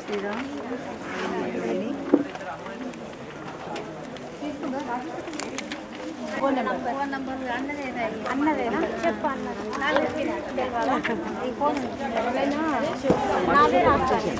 Sriram phone number అన్నదేనా చెప్పు ఈ phone నాదే రాస్తాను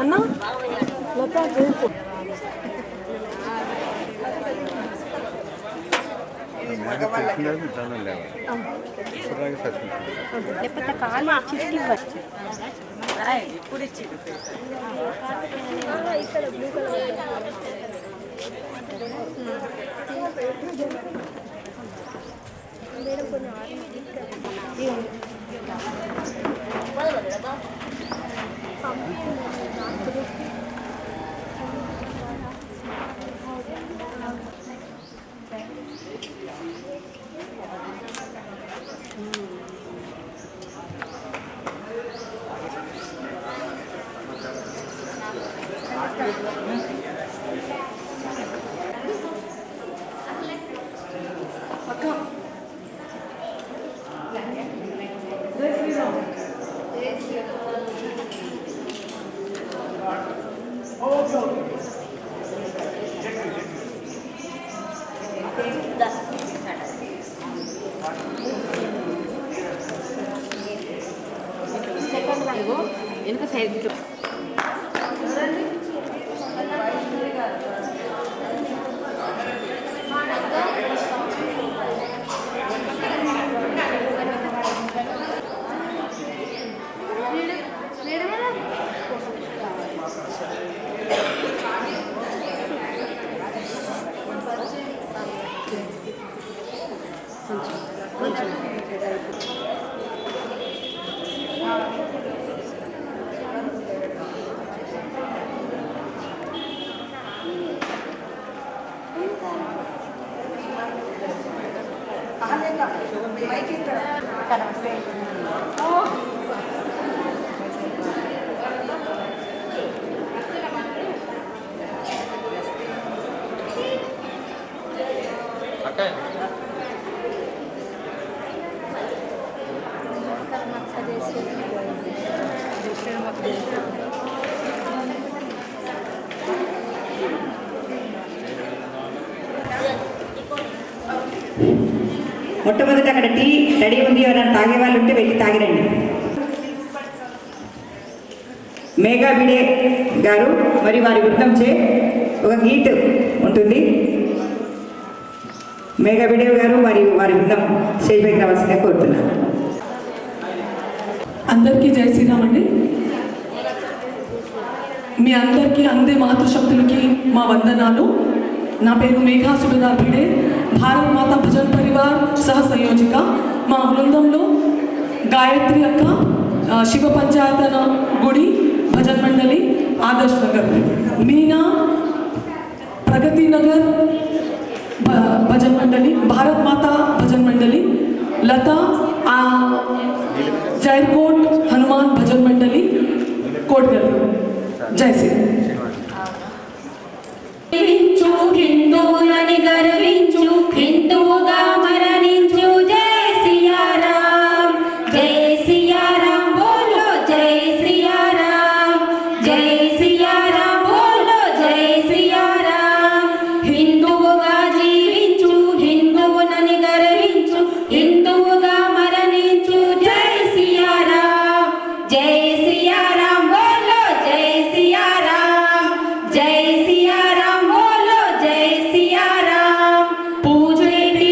అన్న లతా లేకపోతే కాలు చిట్టి ఇవ్వచ్చు ఇప్పుడు ఇచ్చి ఇక్కడ బ్లూ కలర్ మేడం కొన్ని వెనుక సైడ్ మొట్టమొదట అక్కడ టీ రెడీ ఉంది, ఎవరైనా తాగే వాళ్ళు ఉంటే వెళ్ళి తాగిరండి. మేఘా బిడే గారు మరి వారి బృందం చే ఒక గీట్ ఉంటుంది. మేఘా బిడే గారు వారి బృందం స్టేజ్ పైకి రావాల్సిందిగా కోరుతున్నారు. అందరికీ జై శ్రీరామ్ అండి. మీ అందరికీ అందే మాతృశక్తులకి మా వందనాలు. నా పేరు మేఘా సుబేదార్ భిడే, భారత్ మాతా భజన్ పరివార్ సహ సంయోజిక. మా బృందంలో గాయత్రి అక్క, శివ పంచాయతన గుడి భజన్ మండలి ఆదర్శ్ నగర్, మీనా ప్రగతి నగర్ భజన్ మండలి, భారత్ మాతా భజన్ మండలి, లతా జైర్కోట్ హనుమాన్ భజన్ మండలి కోట్గల్. జై శ్రీరామ్. హిందువులని గర్వించు, హిందువుగా మరణించు. జై సియారాం, జై సియారాం బోలో, జై సియారాం, జై సియారాం బోలో, జై సియారాం. హిందువుగా జీవించు, హిందువులని గర్వించు, హిందువుగా మరణించు. జై సియారాం, జై సియారాం బోలో, జై సియారాం, జై సియారాం బోలో, జై సియారాం. పూజేటి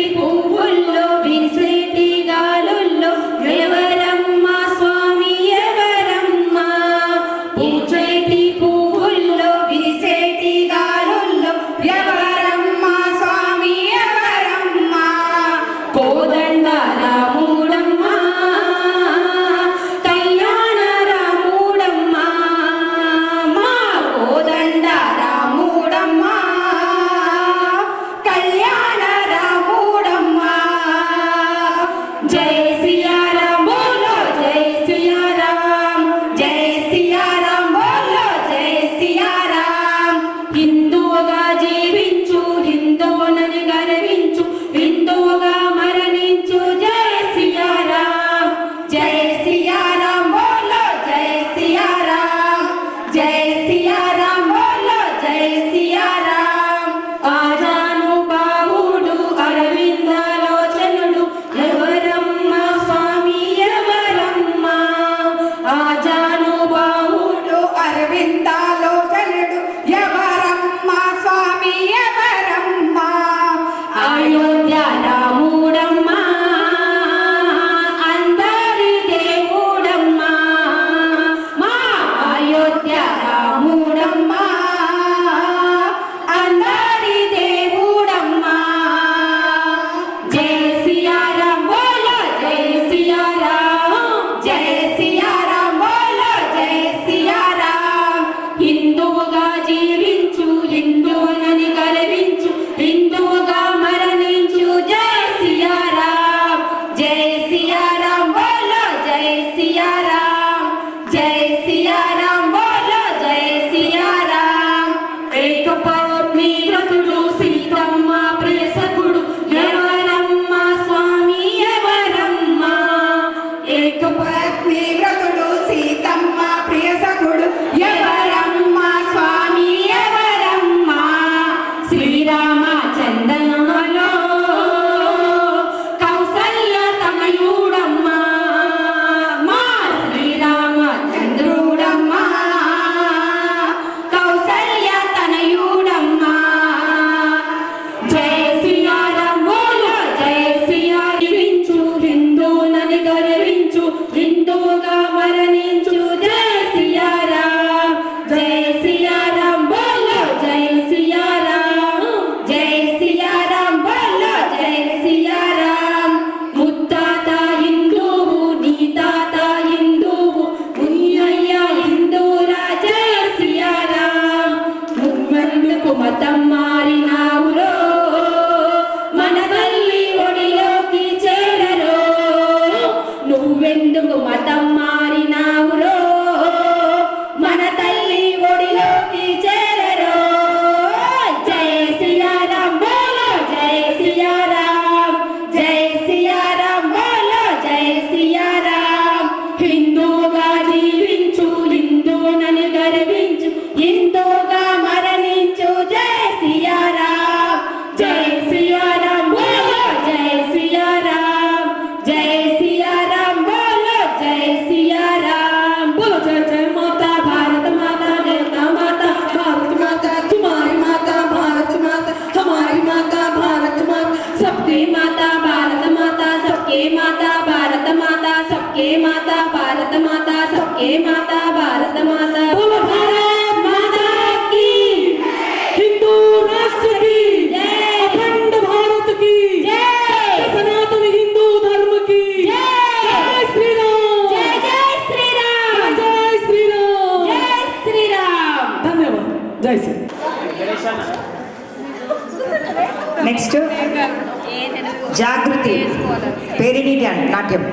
माता भारत माता सबके माता भारत माता सबके माता भारत माता सबके माता भारत माता बोलो भारत माता की, हिंदू राष्ट्र की जय, अखंड भारत की जय, सनातन हिंदू धर्म की जय श्री राम, जय जय श्री राम, जय श्री राम, जय श्री राम. धन्यवाद. जय श्री. నెక్స్ట్ జాగృతి పేరిణి నాట్యం.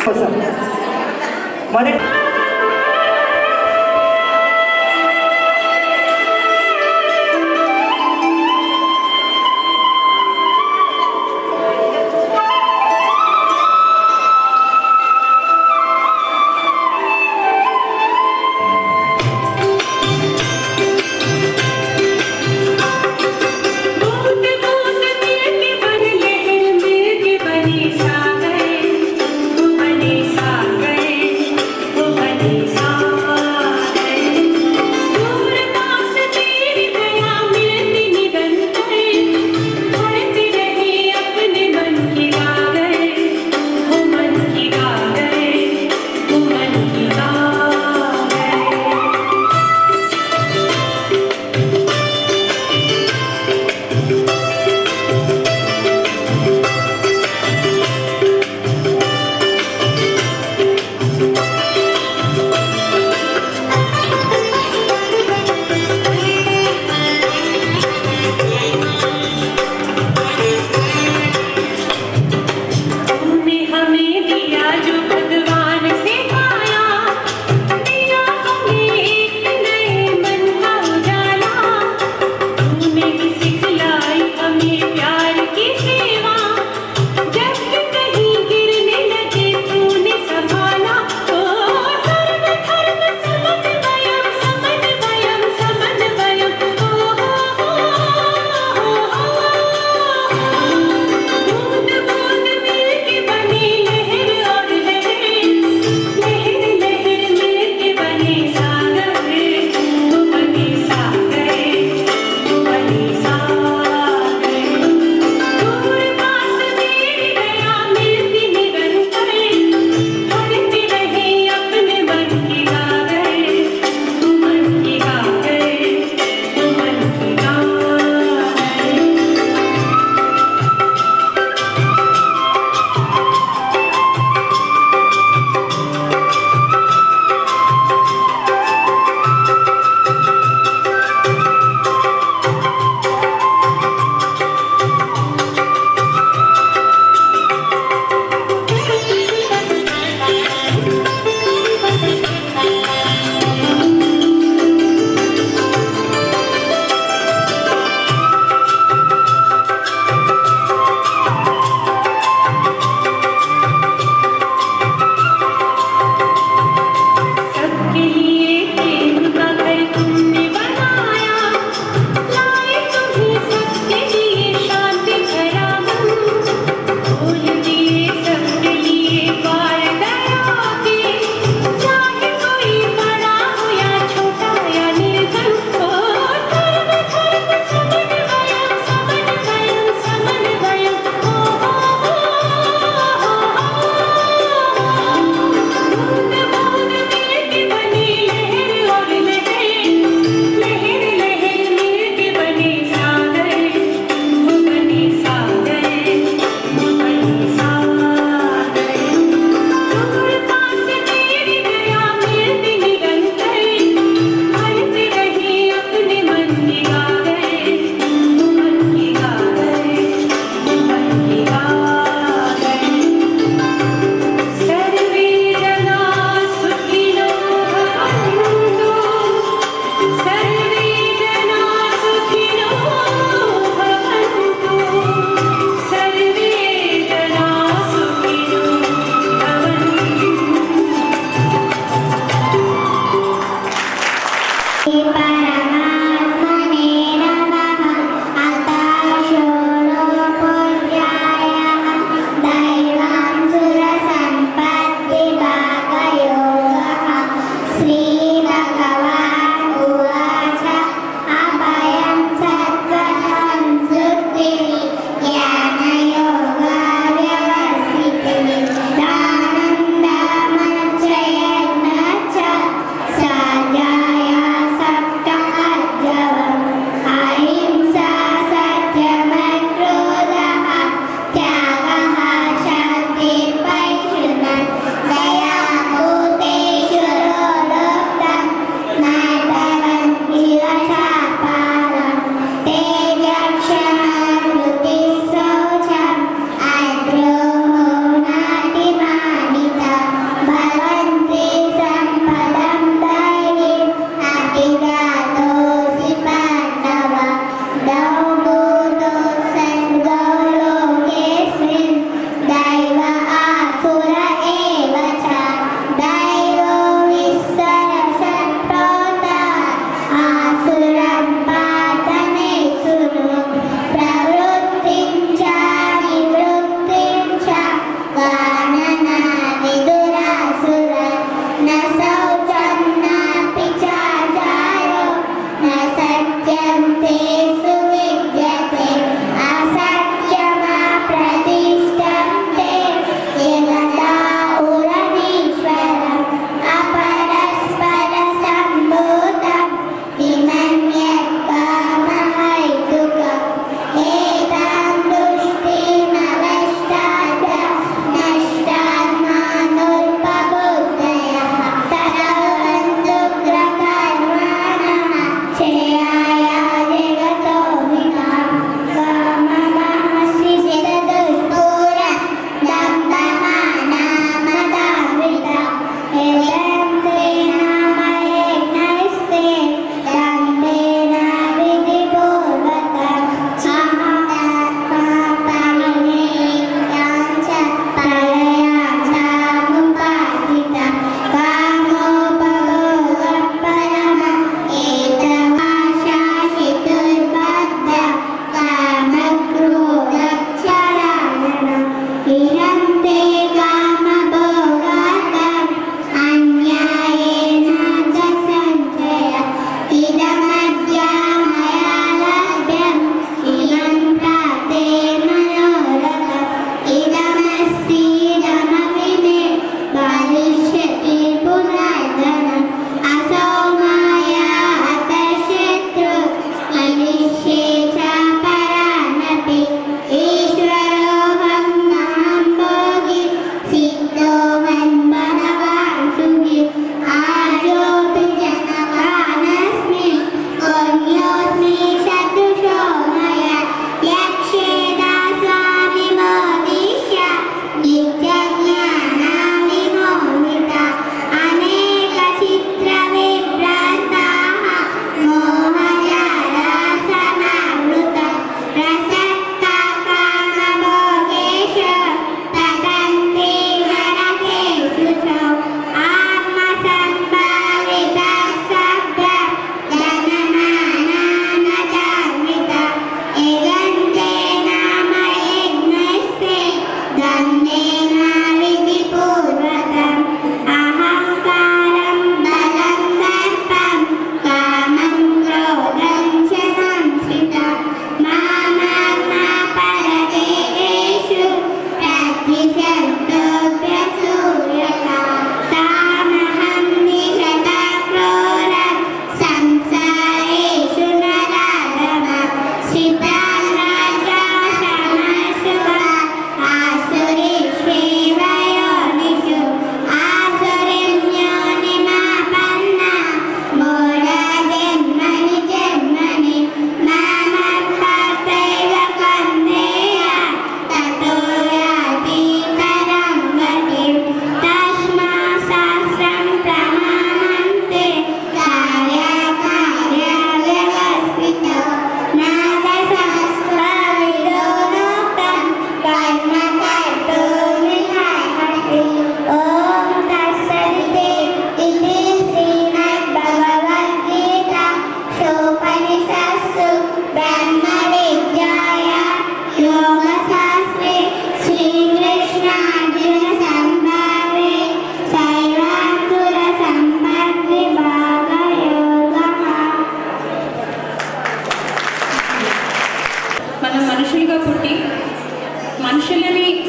కోసం మొదటి बनी सागर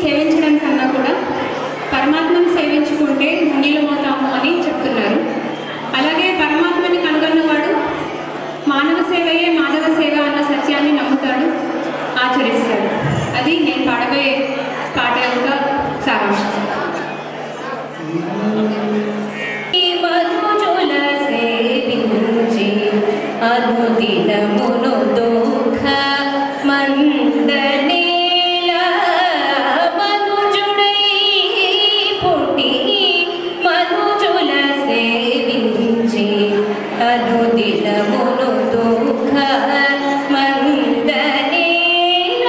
సేవించడం కన్నా కూడా పరమాత్మను సేవించుకుంటే పుణ్యులమవుతాము అని చెప్తున్నారు. అలాగే పరమాత్మని కనుగొన్నవాడు మానవ సేవయే మాధవ సేవ అన్న సత్యాన్ని నమ్ముతాడు, ఆచరిస్తాడు. అది నేను పాడబోయే పాట యొక్క సారాంశం. అనుదినమును దుఃఖ మందనేల మనుజుడై పుట్టి మనుజుల సేవించి అనుదినమును దుఃఖ మందనేల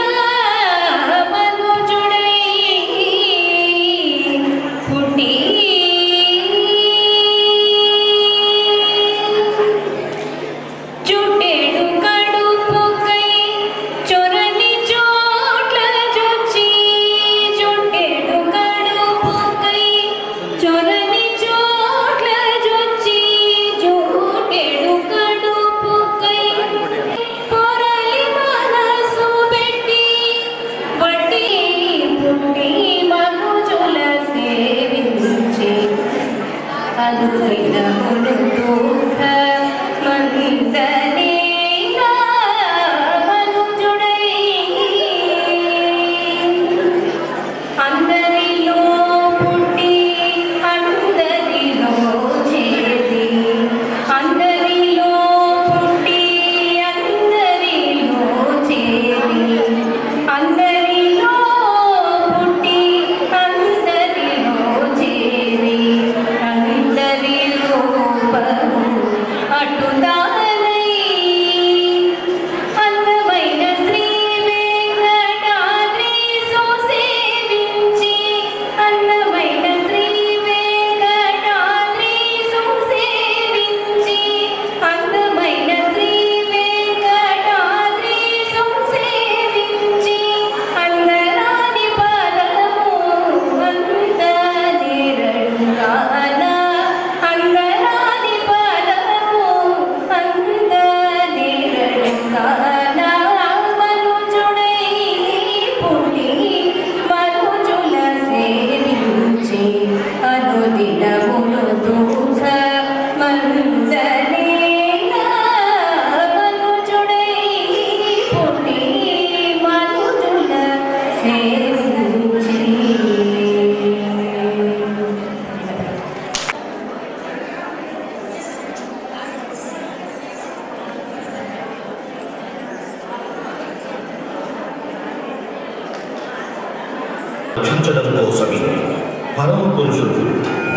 మనుజుడై పుట్టి చుట్టేడు కడుపుకై చొరని చోట్ల జొచ్చి చుట్టేడు కడుపుకై చొరని చోట్ల జొచ్చి చుట్టేడు కడుపుకై పొరలి మనసు పెట్టి వడ్డీ పుట్టి మనుజుల సేవించి అనుదినమును దుఃఖ మందనేల మనుజుడై అందరిలో పుట్టి అందరిలో చేరి అందరిలో పుట్టి అందరిలో చేరి అందరిలో పుట్టి అందరిలో చేరి అందరిలో అటుదానై అందమైన శ్రీ వెంకటాద్రి సేవించి అందమైన శ్రీ వెంకటాద్రి సేవించి అందమైన శ్రీ వెంకటాద్రి సేవించి అందరాని పదము అంత నిరంగాన అందరాని పదము అంత నిరంగాన మనుజుడై పుట్టి మనుజుల సేవించి అనుదినమును దుఃఖ మందనేల మనుజుడై పుట్టి మనుజుల సేవించి. రక్షించడం కోసమే పరమ పురుషుడు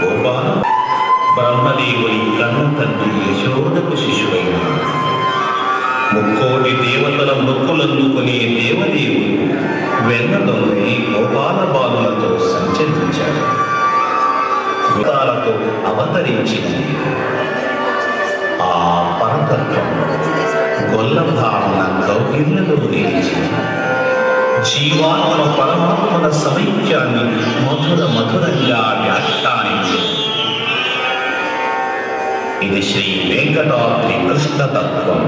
గోపాల బ్రహ్మదేవుని కన్ను తండ్రి యశోదకు శిశువైన ముక్కోటి దేవతల మొక్కులందుకునే దేవదేవుడు వెన్నదొంగై గోపాల బాలులతో సంచరించాడు. వికారాలతో అవతరించిన ఆ పరతత్వం గొల్లభావన కౌగిళ్లలో నిలిచి జీవాత్మ పరమాత్మల సమైక్యాన్ని మధురంగా వ్యాఖ్యానించి ఇది శ్రీ వెంకటాద్రి కృష్ణతత్వం.